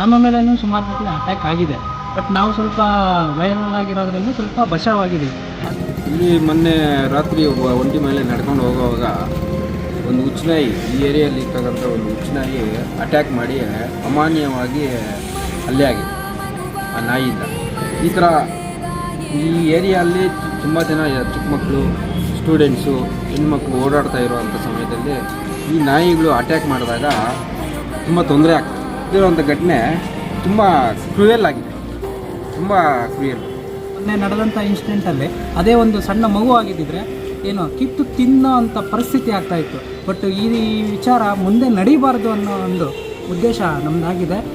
ನಮ್ಮ ಮೇಲೇನೂ ಸುಮಾರು ಸತಿ ಅಟ್ಯಾಕ್ ಆಗಿದೆ. ಬಟ್ ನಾವು ಸ್ವಲ್ಪ ವೈರಲ್ ಆಗಿರೋದ್ರಿಂದ ಸ್ವಲ್ಪ ಬಚಾವಾಗಿದ್ದೀವಿ. ಇಲ್ಲಿ ಮೊನ್ನೆ ರಾತ್ರಿ ಒಬ್ಬ ಒಂಟಿ ಮೇಲೆ ನಡ್ಕೊಂಡು ಹೋಗುವಾಗ ಒಂದು ಹುಚ್ಚನಾಯಿ, ಈ ಏರಿಯಲ್ಲಿ ಇರ್ತಕ್ಕಂಥ ಒಂದು ಹುಚ್ಚನಾಯಿ ಅಟ್ಯಾಕ್ ಮಾಡಿ ಅಮಾನ್ಯವಾಗಿ ಹಲ್ಲೆ ಆಗಿದೆ ಆ ನಾಯಿಯಿಂದ. ಈ ಥರ ಈ ಏರಿಯಲ್ಲಿ ತುಂಬ ಜನ ಚಿಕ್ಕ ಮಕ್ಕಳು, ಸ್ಟೂಡೆಂಟ್ಸು, ಹೆಣ್ಮಕ್ಳು ಓಡಾಡ್ತಾ ಇರುವಂಥ ಸಮಯದಲ್ಲಿ ಈ ನಾಯಿಗಳು ಅಟ್ಯಾಕ್ ಮಾಡಿದಾಗ ತುಂಬ ತೊಂದರೆ ಆಗ್ತದೆ. ಇರುವಂಥ ಘಟನೆ ತುಂಬ ಕ್ರೂಯಲ್ ಆಗಿದೆ, ತುಂಬ ಕ್ರೂಯಲ್. ಮೊನ್ನೆ ನಡೆದಂಥ ಇನ್ಸಿಡೆಂಟಲ್ಲಿ ಅದೇ ಒಂದು ಸಣ್ಣ ಮಗು ಆಗಿದ್ದಿದ್ರೆ ಏನು ಕಿತ್ತು ತಿನ್ನೋ ಅಂಥ ಪರಿಸ್ಥಿತಿ ಆಗ್ತಾಯಿತ್ತು. ಬಟ್ ಈ ವಿಚಾರ ಮುಂದೆ ನಡೀಬಾರ್ದು ಅನ್ನೋ ಒಂದು ಉದ್ದೇಶ ನಮ್ಮದಾಗಿದೆ.